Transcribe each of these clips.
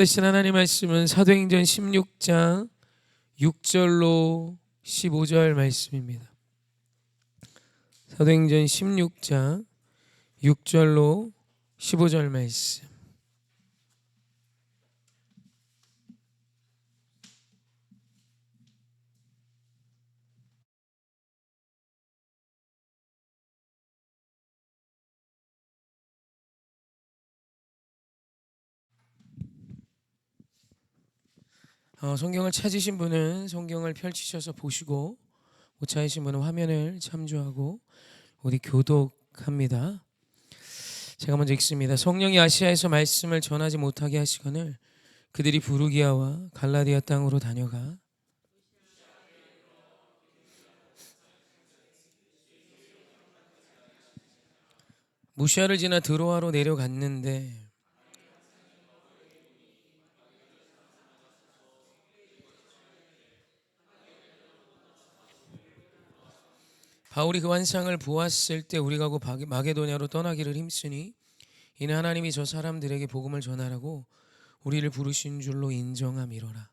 하신 하나님 말씀은 사도행전 16장 6절로 15절 말씀입니다. 사도행전 16장 6절로 15절 말씀. 성경을 찾으신 분은 성경을 펼치셔서 보시고 못 찾으신 분은 화면을 참조하고 우리 교독합니다. 제가 먼저 읽습니다. 성령이 아시아에서 말씀을 전하지 못하게 하시거늘 그들이 부르기아와 갈라디아 땅으로 다녀가 무시아를 지나 드로아로 내려갔는데 바울이 그 환상을 보았을 때 우리가 곧 마게도냐로 떠나기를 힘쓰니 이는 하나님이 저 사람들에게 복음을 전하라고 우리를 부르신 줄로 인정함이로라.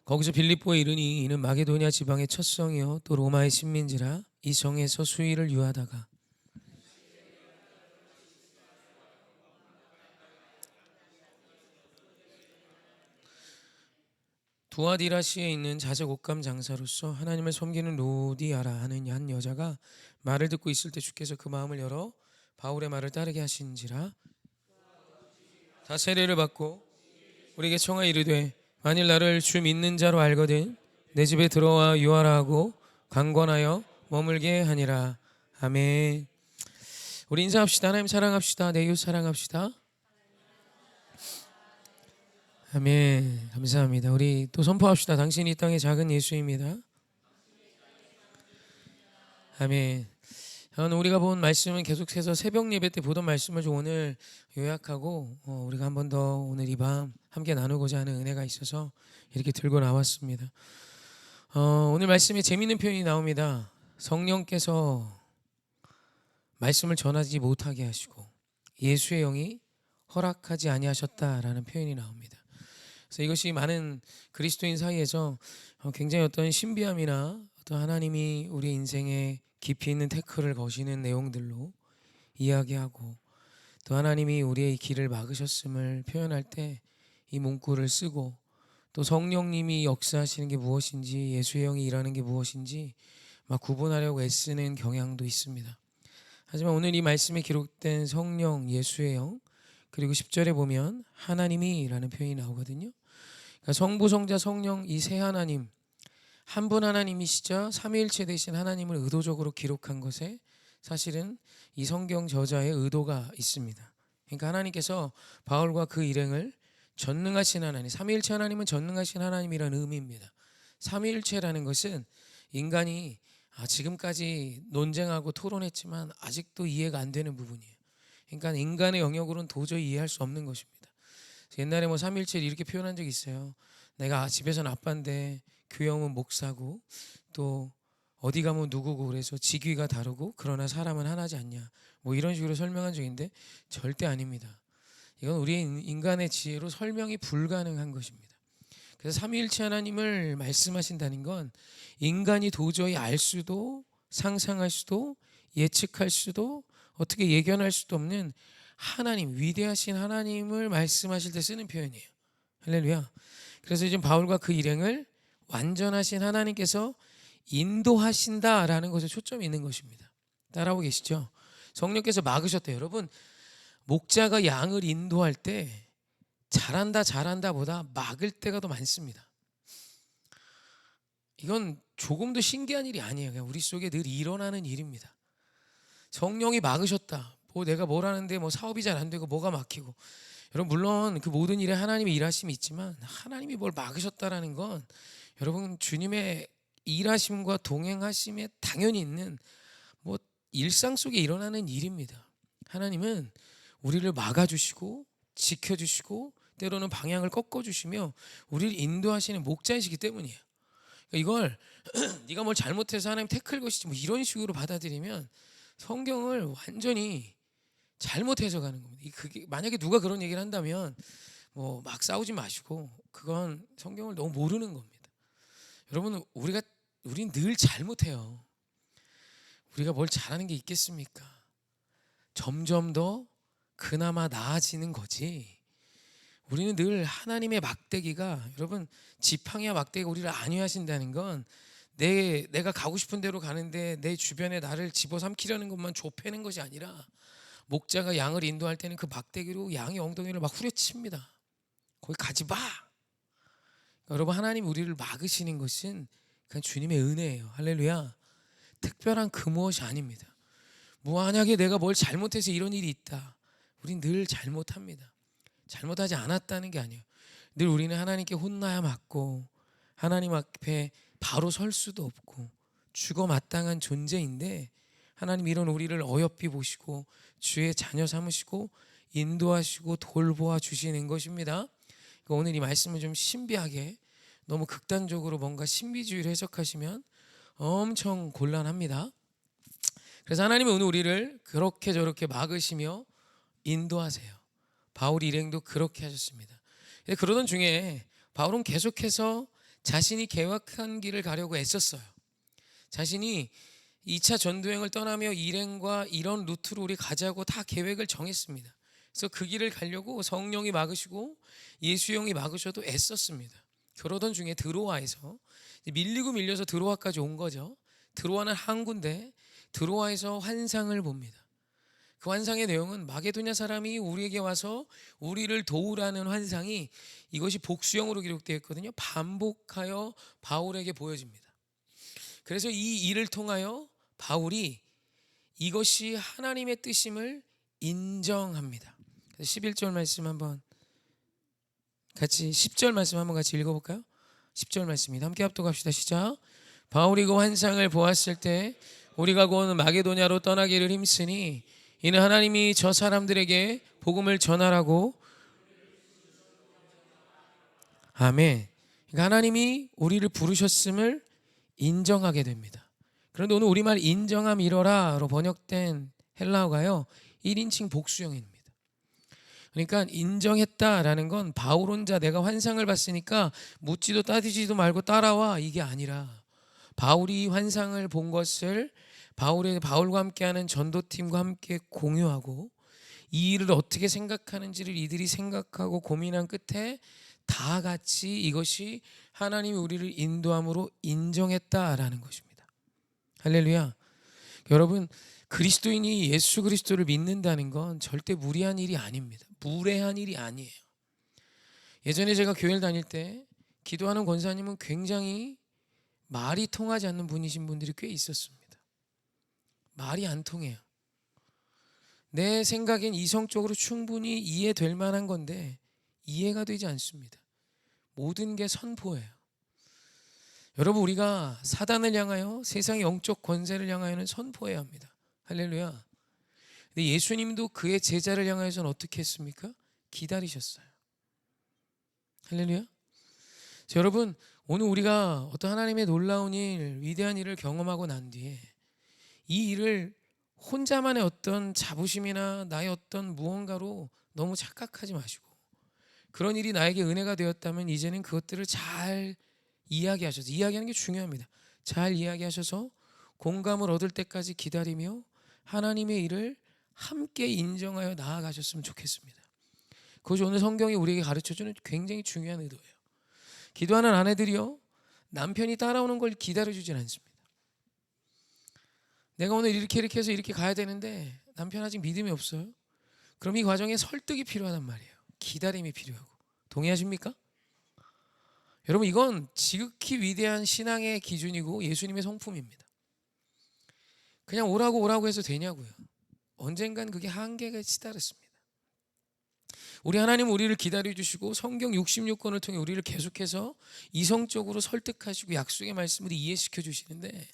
거기서 빌립보에 이르니 이는 마게도냐 지방의 첫 성이요 또 로마의 식민지라 이 성에서 수의를 유하다가 두아디라시에 있는 자색 옷감 장사로서 하나님을 섬기는 로디아라 하는 한 여자가 말을 듣고 있을 때 주께서 그 마음을 열어 바울의 말을 따르게 하신지라. 다 세례를 받고 우리에게 청하 이르되 만일 나를 주 믿는 자로 알거든 내 집에 들어와 유하라 하고 강권하여 머물게 하니라. 아멘. 우리 인사합시다. 하나님 사랑합시다. 내 이웃 사랑합시다. 아멘. 감사합니다. 우리 또 선포합시다. 당신이 이 땅의 작은 예수입니다. 아멘. 우리가 본 말씀은 계속해서 새벽 예배 때 보던 말씀을 좀 오늘 요약하고 우리가 한 번 더 오늘 이 밤 함께 나누고자 하는 은혜가 있어서 이렇게 들고 나왔습니다. 오늘 말씀에 재미있는 표현이 나옵니다. 성령께서 말씀을 전하지 못하게 하시고 예수의 영이 허락하지 아니하셨다라는 표현이 나옵니다. 그래서 이것이 많은 그리스도인 사이에서 굉장히 어떤 신비함이나 어떤 하나님이 우리 인생에 깊이 있는 태클을 거시는 내용들로 이야기하고 또 하나님이 우리의 길을 막으셨음을 표현할 때 이 문구를 쓰고 또 성령님이 역사하시는 게 무엇인지 예수의 영이 일하는 게 무엇인지 막 구분하려고 애쓰는 경향도 있습니다. 하지만 오늘 이 말씀에 기록된 성령, 예수의 영 그리고 10절에 보면 하나님이 라는 표현이 나오거든요. 그러니까 성부, 성자, 성령 이 세 하나님 한 분 하나님이시자 삼위일체 되신 하나님을 의도적으로 기록한 것에 사실은 이 성경 저자의 의도가 있습니다. 그러니까 하나님께서 바울과 그 일행을 전능하신 하나님, 삼위일체 하나님은 전능하신 하나님이라는 의미입니다. 삼위일체라는 것은 인간이 지금까지 논쟁하고 토론했지만 아직도 이해가 안 되는 부분이에요. 그러니까 인간의 영역으로는 도저히 이해할 수 없는 것입니다. 옛날에 뭐 삼위일체를 이렇게 표현한 적이 있어요. 내가 집에서는 아빠인데 교회 오면 목사고 또 어디 가면 누구고 그래서 직위가 다르고 그러나 사람은 하나지 않냐 뭐 이런 식으로 설명한 적인데 절대 아닙니다. 이건 우리의 인간의 지혜로 설명이 불가능한 것입니다. 그래서 삼위일체 하나님을 말씀하신다는 건 인간이 도저히 알 수도 상상할 수도 예측할 수도 어떻게 예견할 수도 없는 하나님, 위대하신 하나님을 말씀하실 때 쓰는 표현이에요. 할렐루야. 그래서 지금 바울과 그 일행을 완전하신 하나님께서 인도하신다라는 것에 초점이 있는 것입니다. 따라오고 계시죠? 성령께서 막으셨대요. 여러분, 목자가 양을 인도할 때 잘한다 보다 막을 때가 더 많습니다. 이건 조금도 신기한 일이 아니에요. 그냥 우리 속에 늘 일어나는 일입니다. 성령이 막으셨다. 뭐 내가 뭘 하는데 뭐 사업이 잘 안 되고 뭐가 막히고. 여러분 물론 그 모든 일에 하나님의 일하심이 있지만 하나님이 뭘 막으셨다라는 건 여러분 주님의 일하심과 동행하심에 당연히 있는 뭐 일상 속에 일어나는 일입니다. 하나님은 우리를 막아주시고 지켜주시고 때로는 방향을 꺾어주시며 우리를 인도하시는 목자이시기 때문이에요. 이걸 네가 뭘 잘못해서 하나님 태클 것이지 뭐 이런 식으로 받아들이면 성경을 완전히 잘못 해석하는 겁니다. 그게 만약에 누가 그런 얘기를 한다면 뭐 막 싸우지 마시고, 그건 성경을 너무 모르는 겁니다. 여러분, 우린 늘 잘못해요. 우리가 뭘 잘하는 게 있겠습니까? 점점 더 그나마 나아지는 거지. 우리는 늘 하나님의 막대기가, 여러분, 지팡이와 막대기가 우리를 안위하신다는 건 내가 가고 싶은 대로 가는데 내 주변에 나를 집어삼키려는 것만 좁히는 것이 아니라, 목자가 양을 인도할 때는 그 막대기로 양의 엉덩이를 막 후려칩니다. 거기 가지 마. 여러분, 하나님 우리를 막으시는 것은 그냥 주님의 은혜예요. 할렐루야. 특별한 그 무엇이 아닙니다. 만약에 내가 뭘 잘못해서 이런 일이 있다, 우린 늘 잘못합니다. 잘못하지 않았다는 게 아니에요. 늘 우리는 하나님께 혼나야 맞고, 하나님 앞에 바로 설 수도 없고 죽어 마땅한 존재인데, 하나님 이런 우리를 어여삐 보시고 주의 자녀 삼으시고 인도하시고 돌보아 주시는 것입니다. 오늘 이 말씀을 좀 신비하게, 너무 극단적으로 뭔가 신비주의를 해석하시면 엄청 곤란합니다. 그래서 하나님은 오늘 우리를 그렇게 저렇게 막으시며 인도하세요. 바울 일행도 그렇게 하셨습니다. 그러던 중에 바울은 계속해서 자신이 계획한 길을 가려고 애썼어요. 자신이 2차 전도행을 떠나며 일행과 이런 루트로 우리 가자고 다 계획을 정했습니다. 그래서 그 길을 가려고 성령이 막으시고 예수 형이 막으셔도 애썼습니다. 그러던 중에 드로아에서, 밀리고 밀려서 드로아까지 온 거죠. 드로아는 항구인데 드로아에서 환상을 봅니다. 그 환상의 내용은 마게도냐 사람이 우리에게 와서 우리를 도우라는 환상이, 이것이 복수형으로 기록되어 있거든요. 반복하여 바울에게 보여집니다. 그래서 이 일을 통하여 바울이 이것이 하나님의 뜻임을 인정합니다. 11절 말씀 한번 같이, 10절 말씀 한번 같이 읽어볼까요? 10절 말씀입니다. 함께 합독합시다. 시작. 바울이 그 환상을 보았을 때 우리가 곧 마게도냐로 떠나기를 힘쓰니 이는 하나님이 저 사람들에게 복음을 전하라고. 아멘. 그러니까 하나님이 우리를 부르셨음을 인정하게 됩니다. 그런데 오늘 우리말 인정함 이러라로 번역된 헬라어가요 1인칭 복수형입니다. 그러니까 인정했다라는 건 바울 혼자 내가 환상을 봤으니까 묻지도 따지지도 말고 따라와, 이게 아니라 바울이 환상을 본 것을 바울과 함께하는 전도팀과 함께 공유하고, 이 일을 어떻게 생각하는지를 이들이 생각하고 고민한 끝에 다 같이 이것이 하나님이 우리를 인도함으로 인정했다라는 것입니다. 할렐루야. 여러분, 그리스도인이 예수 그리스도를 믿는다는 건 절대 무리한 일이 아닙니다. 무례한 일이 아니에요. 예전에 제가 교회를 다닐 때 기도하는 권사님은 굉장히 말이 통하지 않는 분이신 분들이 꽤 있었습니다. 말이 안 통해요. 내 생각엔 이성적으로 충분히 이해될 만한 건데 이해가 되지 않습니다. 모든 게 선포예요. 여러분, 우리가 사단을 향하여, 세상의 영적 권세를 향하여는 선포해야 합니다. 할렐루야. 근데 예수님도 그의 제자를 향하여서는 어떻게 했습니까? 기다리셨어요. 할렐루야. 자, 여러분, 오늘 우리가 어떤 하나님의 놀라운 일, 위대한 일을 경험하고 난 뒤에 이 일을 혼자만의 어떤 자부심이나 나의 어떤 무언가로 너무 착각하지 마시고, 그런 일이 나에게 은혜가 되었다면 이제는 그것들을 잘 이야기하셔서, 이야기하는 게 중요합니다. 잘 이야기하셔서 공감을 얻을 때까지 기다리며 하나님의 일을 함께 인정하여 나아가셨으면 좋겠습니다. 그것이 오늘 성경이 우리에게 가르쳐주는 굉장히 중요한 의도예요. 기도하는 아내들이요, 남편이 따라오는 걸 기다려주진 않습니다. 내가 오늘 이렇게 해서 이렇게 가야 되는데 남편 아직 믿음이 없어요. 그럼 이 과정에 설득이 필요하단 말이에요. 기다림이 필요하고. 동의하십니까? 여러분, 이건 지극히 위대한 신앙의 기준이고 예수님의 성품입니다. 그냥 오라고 해서 되냐고요. 언젠간 그게 한계가 치달았습니다. 우리 하나님은 우리를 기다려주시고 성경 66권을 통해 우리를 계속해서 이성적으로 설득하시고 약속의 말씀을 이해시켜 주시는데,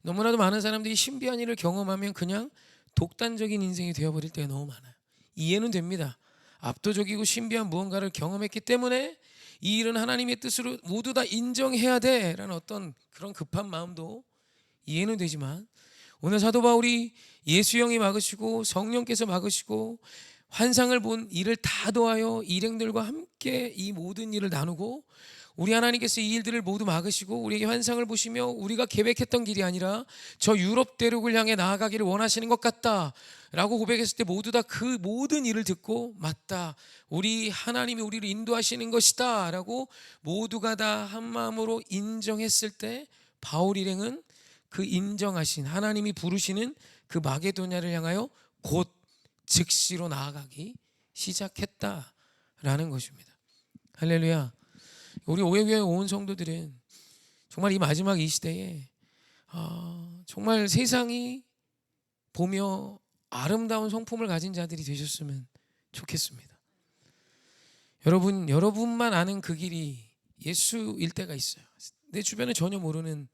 너무나도 많은 사람들이 신비한 일을 경험하면 그냥 독단적인 인생이 되어버릴 때가 너무 많아요. 이해는 됩니다. 압도적이고 신비한 무언가를 경험했기 때문에 이 일은 하나님의 뜻으로 모두 다 인정해야 돼라는 어떤 그런 급한 마음도 이해는 되지만, 오늘 사도 바울이 예수 형이 막으시고 성령께서 막으시고 환상을 본 이를 다 도하여 일행들과 함께 이 모든 일을 나누고 우리 하나님께서 이 일들을 모두 막으시고 우리에게 환상을 보시며 우리가 계획했던 길이 아니라 저 유럽 대륙을 향해 나아가기를 원하시는 것 같다 라고 고백했을 때 모두 다 그 모든 일을 듣고 맞다, 우리 하나님이 우리를 인도하시는 것이다 라고 모두가 다 한마음으로 인정했을 때 바울 일행은 그 인정하신 하나님이 부르시는 그 마게도냐를 향하여 곧 즉시로 나아가기 시작했다라는 것입니다. 할렐루야. 우리 오해교회 온 성도들은 정말 이 마지막 이 시대에 정말 세상이 보며 아름다운 성품을 가진 자들이 되셨으면 좋겠습니다. 여러분만 아는 그 길이 예수일 때가 있어요. 내 주변에 전혀 모르는,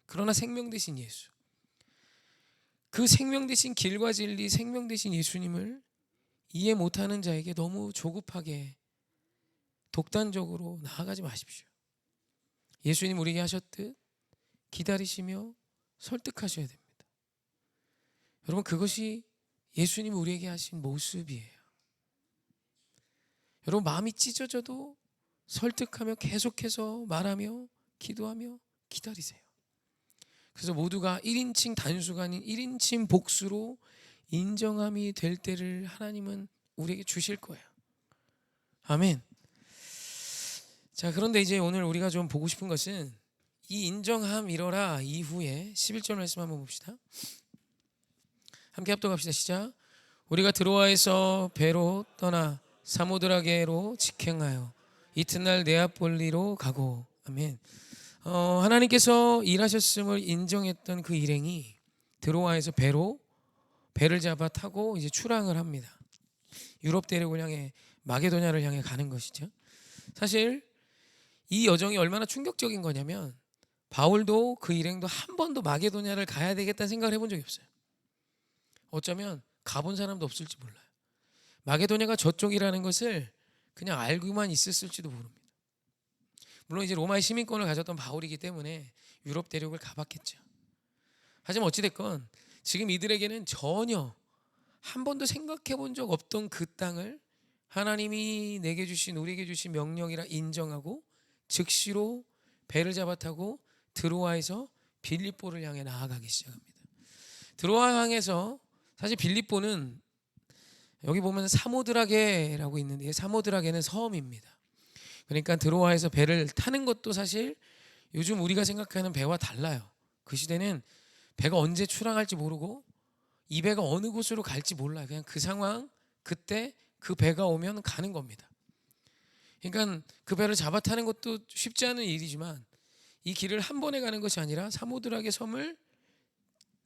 그러나 생명 되신 예수, 그 생명 되신 길과 진리, 생명 되신 예수님을 이해 못하는 자에게 너무 조급하게 독단적으로 나아가지 마십시오. 예수님 우리에게 하셨듯 기다리시며 설득하셔야 됩니다. 여러분, 그것이 예수님이 우리에게 하신 모습이에요. 여러분, 마음이 찢어져도 설득하며 계속해서 말하며 기도하며 기다리세요. 그래서 모두가 1인칭 단수가 아닌 1인칭 복수로 인정함이 될 때를 하나님은 우리에게 주실 거예요. 아멘. 자, 그런데 이제 오늘 우리가 좀 보고 싶은 것은 이 인정함 이뤄라 이후에 11절 말씀 한번 봅시다. 함께 합독합시다. 시작. 우리가 드로아에서 배로 떠나 사모드라게로 직행하여 이튿날 네아폴리로 가고. 아멘. 하나님께서 일하셨음을 인정했던 그 일행이 드로아에서 배를 잡아 타고 이제 출항을 합니다. 유럽 대륙을 향해 마게도냐를 향해 가는 것이죠. 사실 이 여정이 얼마나 충격적인 거냐면 바울도 그 일행도 한 번도 마게도냐를 가야 되겠다는 생각을 해본 적이 없어요. 어쩌면 가본 사람도 없을지 몰라요. 마게도냐가 저쪽이라는 것을 그냥 알고만 있었을지도 모릅니다. 물론 이제 로마의 시민권을 가졌던 바울이기 때문에 유럽 대륙을 가봤겠죠. 하지만 어찌됐건 지금 이들에게는 전혀 한 번도 생각해 본 적 없던 그 땅을 하나님이 내게 주신, 우리에게 주신 명령이라 인정하고 즉시로 배를 잡아 타고 드로아에서 빌립보를 향해 나아가기 시작합니다. 드로아 항에서 사실 빌립보는 여기 보면 사모드라게라고 있는데 사모드라게는 섬입니다. 그러니까 드로아에서 배를 타는 것도 사실 요즘 우리가 생각하는 배와 달라요. 그 시대는 배가 언제 출항할지 모르고 이 배가 어느 곳으로 갈지 몰라요. 그냥 그 상황, 그때 그 배가 오면 가는 겁니다. 그러니까 그 배를 잡아 타는 것도 쉽지 않은 일이지만 이 길을 한 번에 가는 것이 아니라 사모드라게 섬을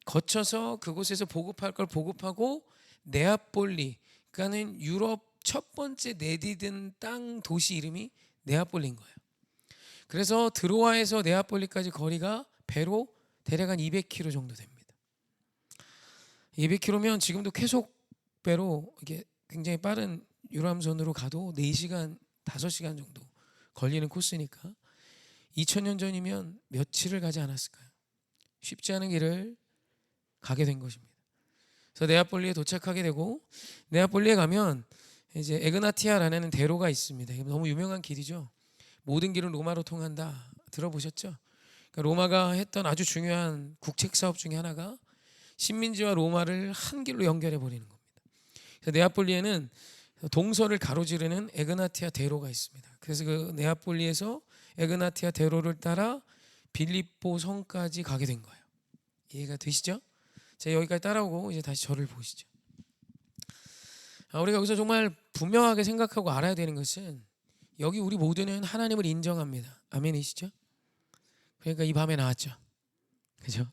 거쳐서 그곳에서 보급할 걸 보급하고 네아폴리, 그러니까는 유럽 첫 번째 내디딘 땅 도시 이름이 네아폴리인 거예요. 그래서 드로아에서 네아폴리까지 거리가 배로 대략 한 200km 정도 됩니다. 200km면 지금도 쾌속 배로 이게 굉장히 빠른 유람선으로 가도 4시간, 5시간 정도 걸리는 코스니까 2000년 전이면 며칠을 가지 않았을까요? 쉽지 않은 길을 가게 된 것입니다. 그래서 네아폴리에 도착하게 되고 네아폴리에 가면 이제 에그나티아라는 대로가 있습니다. 너무 유명한 길이죠. 모든 길은 로마로 통한다. 들어보셨죠? 그러니까 로마가 했던 아주 중요한 국책 사업 중에 하나가 식민지와 로마를 한 길로 연결해 버리는 겁니다. 그래서 네아폴리에는 동서를 가로지르는 에그나티아 대로가 있습니다. 그래서 그 네아폴리에서 에그나티아 대로를 따라 빌립보 성까지 가게 된 거예요. 이해가 되시죠? 자, 여기까지 따라오고 이제 다시 저를 보시죠. 우리가 여기서 정말 분명하게 생각하고 알아야 되는 것은 여기 우리 모두는 하나님을 인정합니다. 아멘이시죠? 그러니까 이 밤에 나왔죠. 그죠?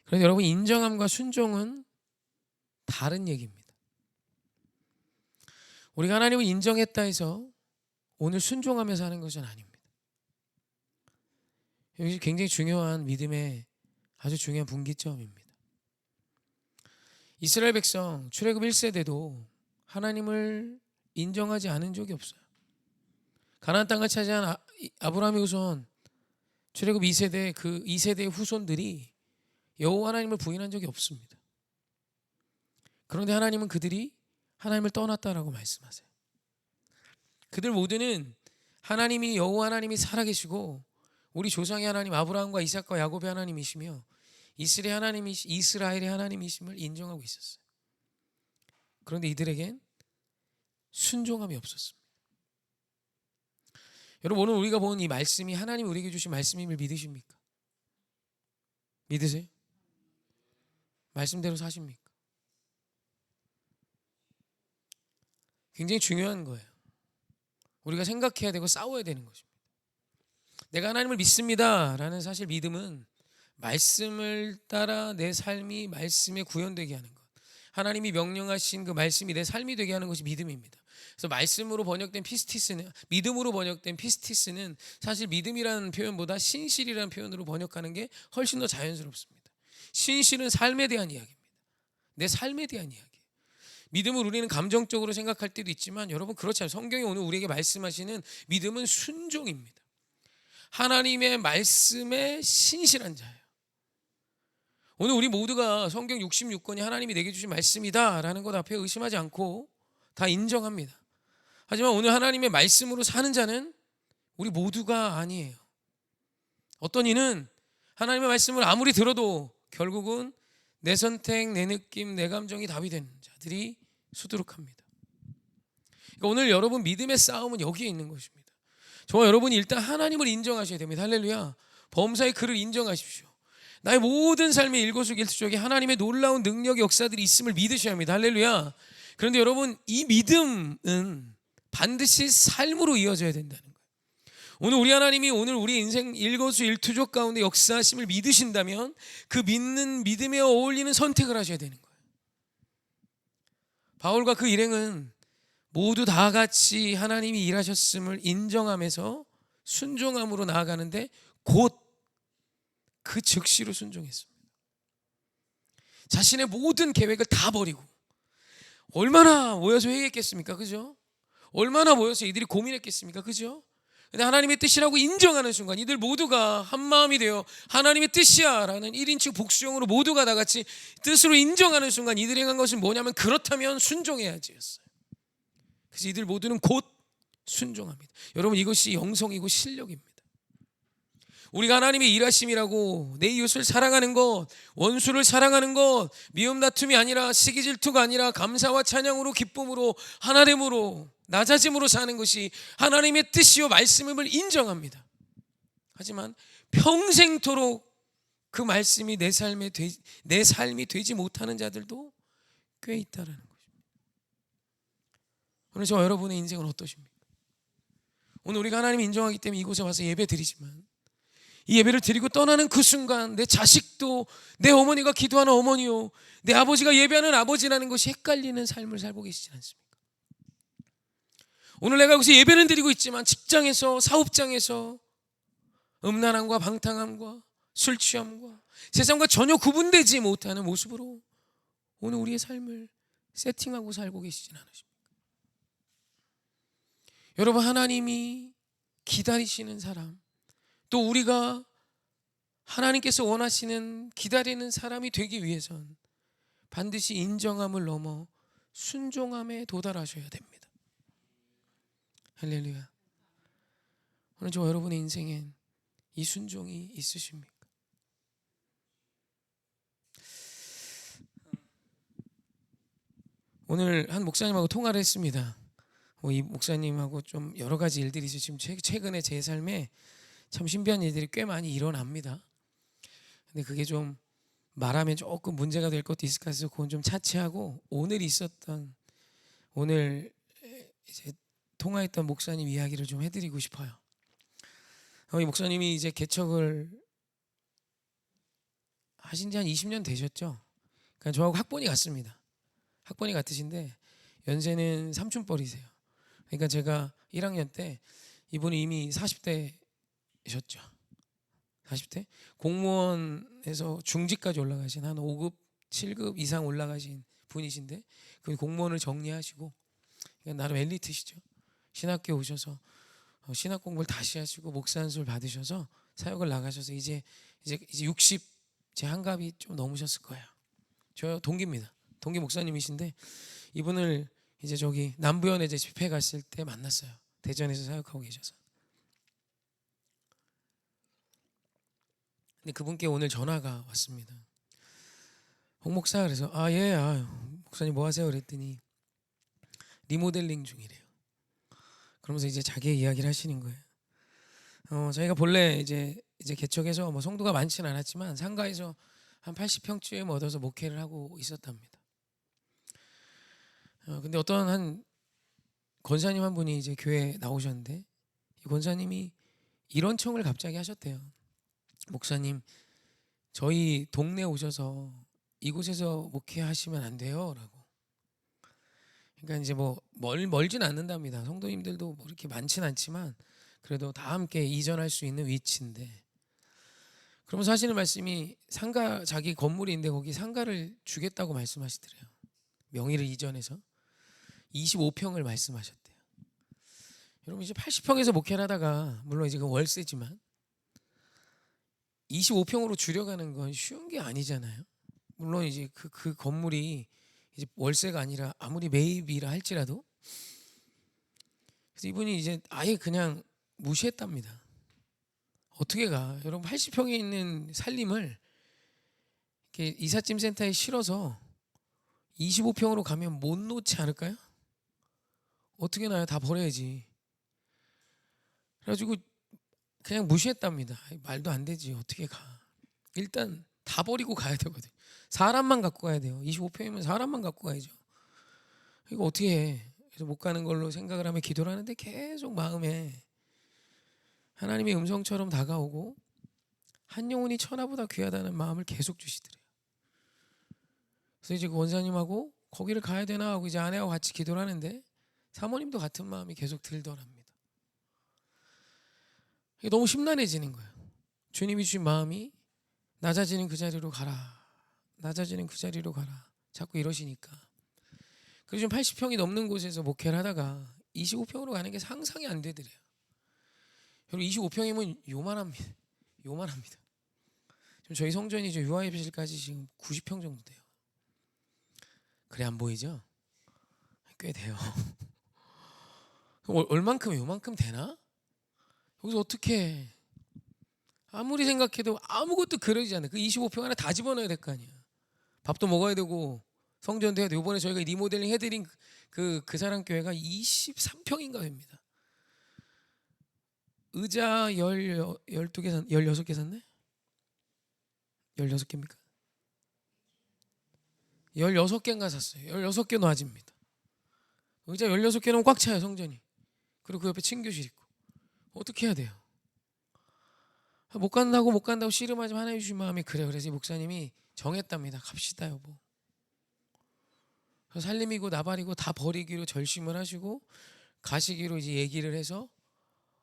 그런데 여러분, 인정함과 순종은 다른 얘기입니다. 우리가 하나님을 인정했다 해서 오늘 순종하면서 하는 것은 아닙니다. 여기 굉장히 중요한 믿음의 아주 중요한 분기점입니다. 이스라엘 백성 출애굽 1세대도 하나님을 인정하지 않은 적이 없어요. 가나안 땅을 차지한 아브라함의 후손 출애굽 2세대, 그 2세대의 후손들이 여호와 하나님을 부인한 적이 없습니다. 그런데 하나님은 그들이 하나님을 떠났다라고 말씀하세요. 그들 모두는 하나님이 여호와 하나님이 살아계시고 우리 조상의 하나님 아브라함과 이삭과 야곱의 하나님이시며 이스라엘의 하나님이심을 인정하고 있었어요. 그런데 이들에겐 순종함이 없었습니다. 여러분, 오늘 우리가 본 이 말씀이 하나님이 우리에게 주신 말씀임을 믿으십니까? 믿으세요? 말씀대로 사십니까? 굉장히 중요한 거예요. 우리가 생각해야 되고 싸워야 되는 것입니다. 내가 하나님을 믿습니다 라는 사실 믿음은 말씀을 따라 내 삶이 말씀에 구현되게 하는 것, 하나님이 명령하신 그 말씀이 내 삶이 되게 하는 것이 믿음입니다. 그래서 말씀으로 번역된 피스티스는, 믿음으로 번역된 피스티스는 사실 믿음이라는 표현보다 신실이라는 표현으로 번역하는 게 훨씬 더 자연스럽습니다. 신실은 삶에 대한 이야기입니다. 내 삶에 대한 이야기. 믿음을 우리는 감정적으로 생각할 때도 있지만 여러분 그렇지 않아요. 성경이 오늘 우리에게 말씀하시는 믿음은 순종입니다. 하나님의 말씀에 신실한 자예요. 오늘 우리 모두가 성경 66권이 하나님이 내게 주신 말씀이다 라는 것 앞에 의심하지 않고 다 인정합니다. 하지만 오늘 하나님의 말씀으로 사는 자는 우리 모두가 아니에요. 어떤 이는 하나님의 말씀을 아무리 들어도 결국은 내 선택, 내 느낌, 내 감정이 답이 되는 자들이 수두룩합니다. 그러니까 오늘 여러분 믿음의 싸움은 여기에 있는 것입니다. 저와 여러분이 일단 하나님을 인정하셔야 됩니다. 할렐루야. 범사의 그를 인정하십시오. 나의 모든 삶의 일거수일투족에 하나님의 놀라운 능력의 역사들이 있음을 믿으셔야 합니다. 할렐루야. 그런데 여러분 이 믿음은 반드시 삶으로 이어져야 된다는 거예요. 오늘 우리 하나님이 오늘 우리 인생 일거수일투족 가운데 역사하심을 믿으신다면 그 믿는 믿음에 어울리는 선택을 하셔야 되는 거예요. 바울과 그 일행은 모두 다 같이 하나님이 일하셨음을 인정하면서 순종함으로 나아가는데 곧 그 즉시로 순종했습니다. 자신의 모든 계획을 다 버리고 얼마나 모여서 회의했겠습니까? 그죠? 얼마나 모여서 이들이 고민했겠습니까? 그죠? 근데 하나님의 뜻이라고 인정하는 순간 이들 모두가 한 마음이 되어 하나님의 뜻이야 라는 1인칭 복수형으로 모두가 다 같이 뜻으로 인정하는 순간 이들이 한 것은 뭐냐면 그렇다면 순종해야지 였어요. 그래서 이들 모두는 곧 순종합니다. 여러분 이것이 영성이고 실력입니다. 우리가 하나님의 일하심이라고 내 이웃을 사랑하는 것, 원수를 사랑하는 것, 미움 다툼이 아니라 시기 질투가 아니라 감사와 찬양으로 기쁨으로 하나됨으로 낮아짐으로 사는 것이 하나님의 뜻이요 말씀임을 인정합니다. 하지만 평생토록 그 말씀이 내 삶이 되지 못하는 자들도 꽤 있다라는 것입니다. 오늘 저와 여러분의 인생은 어떠십니까? 오늘 우리가 하나님을 인정하기 때문에 이곳에 와서 예배 드리지만 이 예배를 드리고 떠나는 그 순간 내 자식도 내 어머니가 기도하는 어머니요 내 아버지가 예배하는 아버지라는 것이 헷갈리는 삶을 살고 계시지 않습니까? 오늘 내가 여기서 예배는 드리고 있지만 직장에서 사업장에서 음란함과 방탕함과 술 취함과 세상과 전혀 구분되지 못하는 모습으로 오늘 우리의 삶을 세팅하고 살고 계시진 않으십니까? 여러분 하나님이 기다리시는 사람 또 우리가 하나님께서 원하시는 기다리는 사람이 되기 위해선 반드시 인정함을 넘어 순종함에 도달하셔야 됩니다. 할렐루야. 오늘 저와 여러분의 인생엔 이 순종이 있으십니까? 오늘 한 목사님하고 통화를 했습니다. 이 목사님하고 좀 여러 가지 일들이 지금 최근에 제 삶에 참 신비한 일들이 꽤 많이 일어납니다. 근데 그게 좀 말하면 조금 문제가 될 것도 있을까 해서 그건 좀 차치하고 오늘 있었던 오늘 이제 통화했던 목사님 이야기를 좀 해드리고 싶어요. 이 목사님이 이제 개척을 하신 지 한 20년 되셨죠. 그러니까 저하고 학번이 같습니다. 학번이 같으신데 연세는 삼촌뻘이세요. 그러니까 제가 1학년 때 이분이 이미 40대셨죠. 40대 공무원에서 중직까지 올라가신 한 5급, 7급 이상 올라가신 분이신데 그 공무원을 정리하시고 그러니까 나름 엘리트시죠. 신학교에 오셔서 신학 공부를 다시 하시고 목사 안수를 받으셔서 사역을 나가셔서 이제 60 제 환갑이 좀 넘으셨을 거예요. 저 동기입니다. 동기 목사님이신데 이분을 이제 저기 남부연회 제 집회 갔을 때 만났어요. 대전에서 사역하고 계셔서. 근데 그분께 오늘 전화가 왔습니다. 홍 목사, 그래서 예, 목사님 뭐 하세요? 그랬더니 리모델링 중이래요. 그러면서 이제 자기의 이야기를 하시는 거예요. 저희가 본래 이제 개척해서 뭐 성도가 많지는 않았지만 상가에서 한 80평쯤 얻어서 목회를 하고 있었답니다. 근데 어떤 한 권사님 한 분이 이제 교회에 나오셨는데 이 권사님이 이런 청을 갑자기 하셨대요. 목사님, 저희 동네 오셔서 이곳에서 목회하시면 안 돼요라고. 그러니까 이제 뭐 멀진 않는답니다. 성도님들도 뭐 이렇게 많진 않지만 그래도 다 함께 이전할 수 있는 위치인데, 그러면서 하시는 말씀이 상가, 자기 건물이 있는데 거기 상가를 주겠다고 말씀하시더래요. 명의를 이전해서 25평을 말씀하셨대요. 여러분, 이제 80평에서 목회를 하다가 물론 이제 그 월세지만 25평으로 줄여가는 건 쉬운 게 아니잖아요. 물론 이제 그 건물이 이제 월세가 아니라 아무리 매입이라 할지라도. 그래서 이분이 이제 아예 그냥 무시했답니다. 어떻게 가? 여러분, 80평에 있는 살림을 이렇게 이삿짐 센터에 실어서 25평으로 가면 못 놓지 않을까요? 어떻게 나요? 다 버려야지. 그래가지고 그냥 무시했답니다. 말도 안 되지. 어떻게 가? 일단 다 버리고 가야 되거든. 사람만 갖고 가야 돼요. 25평이면 사람만 갖고 가야죠. 이거 어떻게 해? 그래서 못 가는 걸로 생각을 하며 기도를 하는데 계속 마음에 하나님의 음성처럼 다가오고 한 영혼이 천하보다 귀하다는 마음을 계속 주시더래요. 그래서 이제 그 원사님하고 거기를 가야 되나 하고 이제 아내하고 같이 기도를 하는데 사모님도 같은 마음이 계속 들더랍니다. 이게 너무 심란해지는 거예요. 주님이 주신 마음이 낮아지는 그 자리로 가라, 낮아지는 그 자리로 가라, 자꾸 이러시니까. 그래서 좀 80평이 넘는 곳에서 목회를 하다가 25평으로 가는 게 상상이 안 되더래요. 여러분, 25평이면 요만합니다. 요만합니다. 지금 저희 성전이 유아예배실까지 지금 90평 정도 돼요. 그래 안 보이죠? 꽤 돼요. 얼만큼, 요만큼 되나? 여기서 어떻게, 아무리 생각해도 아무것도 그러지 않아요. 그 25평 하나 다 집어넣어야 될 거 아니야. 밥도 먹어야 되고 성전도 해야 돼. 이번에 저희가 리모델링 해드린 그 사람 교회가 23평인가 됩니다. 의자 12개 16개 샀네? 16개입니까? 16개인가 샀어요. 16개 놔집니다. 의자 16개는 꽉 차요, 성전이. 그리고 그 옆에 친교실 있고. 어떻게 해야 돼요? 못 간다고 씨름하지만 하나님 주신 마음이 그래. 그래서 목사님이 정했답니다. 갑시다 여보. 살림이고 나발이고 다 버리기로 결심을 하시고 가시기로 이제 얘기를 해서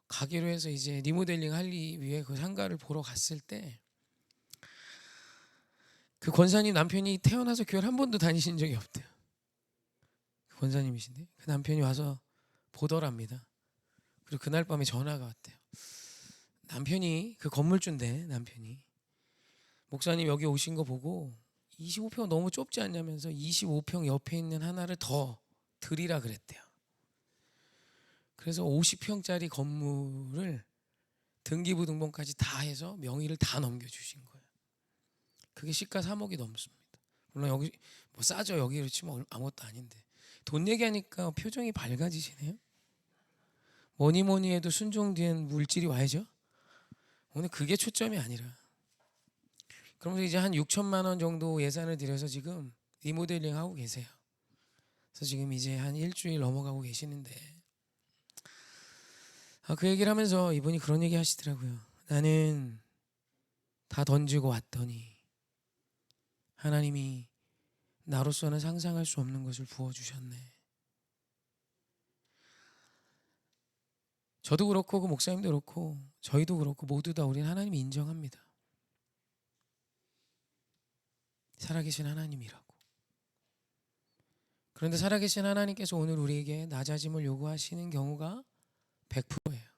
가기로 해서 이제 리모델링 하기 위해 그 상가를 보러 갔을 때 그 권사님 남편이 태어나서 교회를 한 번도 다니신 적이 없대요. 그 권사님이신데 그 남편이 와서 보더랍니다. 그리고 그날 밤에 전화가 왔대요. 남편이 그 건물주인데 남편이 목사님 여기 오신 거 보고 25평 너무 좁지 않냐면서 25평 옆에 있는 하나를 더 드리라 그랬대요. 그래서 50평짜리 건물을 등기부등본까지 다 해서 명의를 다 넘겨주신 거예요. 그게 시가 3억이 넘습니다. 물론 여기 뭐 싸죠. 여기로 치면 아무것도 아닌데. 돈 얘기하니까 표정이 밝아지시네요. 뭐니 해도 순종 뒤엔 물질이 와야죠. 오늘 그게 초점이 아니라. 그러면서 이제 한 6천만 원 정도 예산을 들여서 지금 리모델링 하고 계세요. 그래서 지금 이제 한 일주일 넘어가고 계시는데 그 얘기를 하면서 이분이 그런 얘기 하시더라고요. 나는 다 던지고 왔더니 하나님이 나로서는 상상할 수 없는 것을 부어주셨네. 저도 그렇고 그 목사님도 그렇고 저희도 그렇고 모두 다 우리는 하나님이 인정합니다. 살아계신 하나님이라고. 그런데 살아계신 하나님께서 오늘 우리에게 낮아짐을 요구하시는 경우가 100%예요.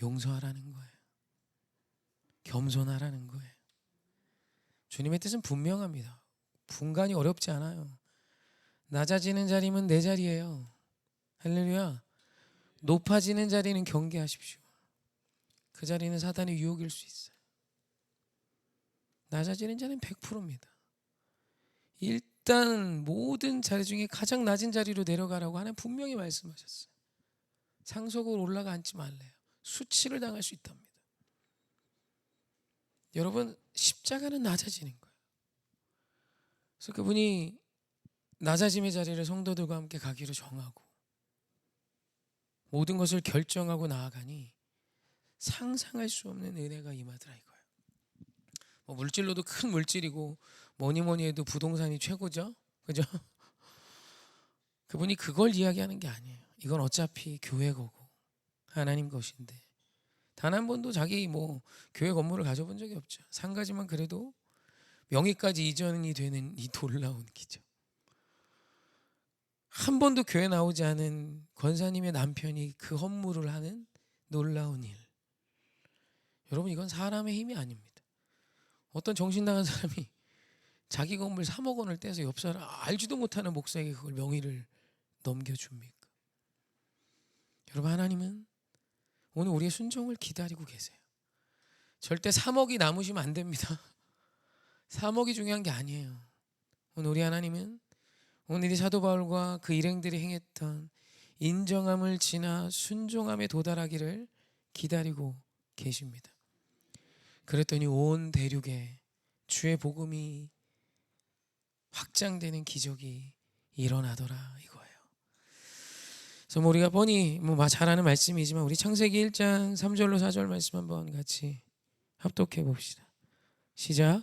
용서하라는 거예요. 겸손하라는 거예요. 주님의 뜻은 분명합니다. 분간이 어렵지 않아요. 낮아지는 자리면 내 자리예요. 할렐루야. 높아지는 자리는 경계하십시오. 그 자리는 사단의 유혹일 수 있어요. 낮아지는 자리는 100%입니다. 일단 모든 자리 중에 가장 낮은 자리로 내려가라고 하나님 분명히 말씀하셨어요. 상속으로 올라가 앉지 말래요. 수치를 당할 수 있답니다. 여러분, 십자가는 낮아지는 거예요. 그래서 그분이 낮아짐의 자리를 성도들과 함께 가기로 정하고 모든 것을 결정하고 나아가니 상상할 수 없는 은혜가 임하더라 이거예요. 물질로도 큰 물질이고 뭐니 해도 부동산이 최고죠. 그죠? 그분이 그걸 이야기하는 게 아니에요. 이건 어차피 교회 거고 하나님 것인데 단 한 번도 자기 교회 건물을 가져본 적이 없죠. 상가지만 그래도 명의까지 이전이 되는 이 놀라운 기적. 한 번도 교회 나오지 않은 권사님의 남편이 그 헌물을 하는 놀라운 일. 여러분, 이건 사람의 힘이 아닙니다. 어떤 정신 나간 사람이 자기 건물 3억 원을 떼서 옆 사람 알지도 못하는 목사에게 그걸 명의를 넘겨줍니까? 여러분, 하나님은 오늘 우리의 순종을 기다리고 계세요. 절대 3억이 남으시면 안 됩니다. 3억이 중요한 게 아니에요. 오늘 우리 하나님은 오늘 이 사도 바울과 그 일행들이 행했던 인정함을 지나 순종함에 도달하기를 기다리고 계십니다. 그랬더니 온 대륙에 주의 복음이 확장되는 기적이 일어나더라 이거예요. 그래서 우리가 뻔히 잘 아는 말씀이지만 우리 창세기 1장 3절로 4절 말씀 한번 같이 합독해 봅시다. 시작.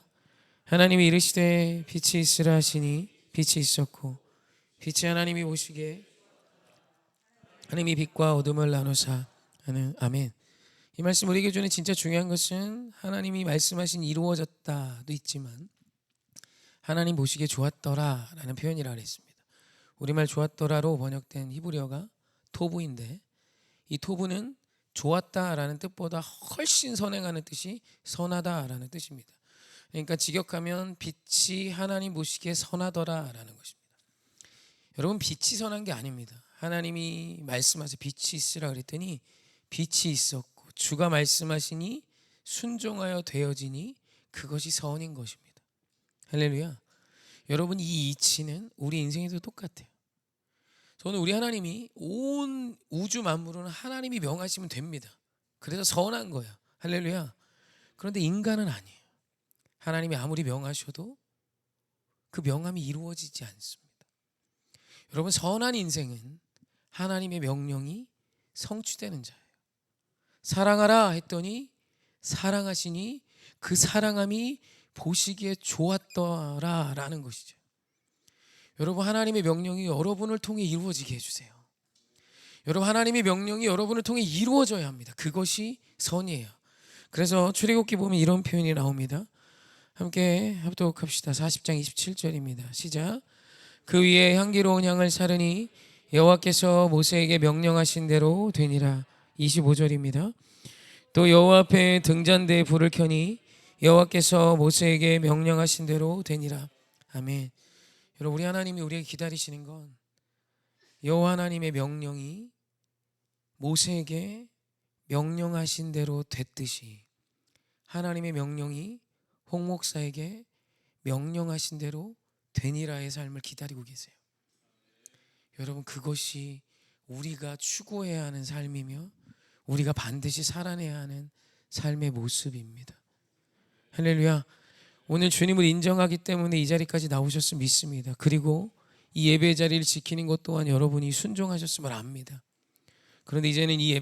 하나님이 이르시되 빛이 있으라 하시니 빛이 있었고 빛이 하나님이 보시기에 하나님이 빛과 어둠을 나누사 하는 아멘. 이 말씀 우리에게 주는 진짜 중요한 것은 하나님이 말씀하신 이루어졌다도 있지만 하나님 보시기에 좋았더라 라는 표현이라 그랬습니다. 우리말 좋았더라로 번역된 히브리어가 토부인데 이 토부는 좋았다라는 뜻보다 훨씬 선행하는 뜻이 선하다라는 뜻입니다. 그러니까 직역하면 빛이 하나님 보시기에 선하더라라는 것입니다. 여러분, 빛이 선한 게 아닙니다. 하나님이 말씀하셔서 빛이 있으라 그랬더니 빛이 있었고 주가 말씀하시니 순종하여 되어지니 그것이 선인 것입니다. 할렐루야. 여러분, 이 이치는 우리 인생에도 똑같아요. 저는 우리 하나님이 온 우주 만물은 하나님이 명하시면 됩니다. 그래서 선한 거예요. 할렐루야. 그런데 인간은 아니에요. 하나님이 아무리 명하셔도 그 명함이 이루어지지 않습니다. 여러분, 선한 인생은 하나님의 명령이 성취되는 자예요. 사랑하라 했더니 사랑하시니 그 사랑함이 보시기에 좋았더라라는 것이죠. 여러분, 하나님의 명령이 여러분을 통해 이루어지게 해주세요. 여러분, 하나님의 명령이 여러분을 통해 이루어져야 합니다. 그것이 선이에요. 그래서 출애굽기 보면 이런 표현이 나옵니다. 함께 합독합시다. 40장 27절입니다. 시작. 그 위에 향기로운 향을 사르니 여호와께서 모세에게 명령하신 대로 되니라. 25절입니다. 또 여호와 앞에 등잔대에 불을 켜니 여호와께서 모세에게 명령하신 대로 되니라. 아멘. 여러분, 우리 하나님이 우리에게 기다리시는 건 여호와 하나님의 명령이 모세에게 명령하신 대로 됐듯이 하나님의 명령이 홍 목사에게 명령하신 대로 되니라의 삶을 기다리고 계세요. 여러분, 그것이 우리가 추구해야 하는 삶이며 우리가 반드시 살아내야 하는 삶의 모습입니다. 할렐루야. 오늘 주님을 인정하기 때문에 이 자리까지 나오셨음을 믿습니다. 그리고 이 예배 자리를 지키는 것 또한 여러분이 순종하셨음을 압니다. 그런데 이제는 이 예배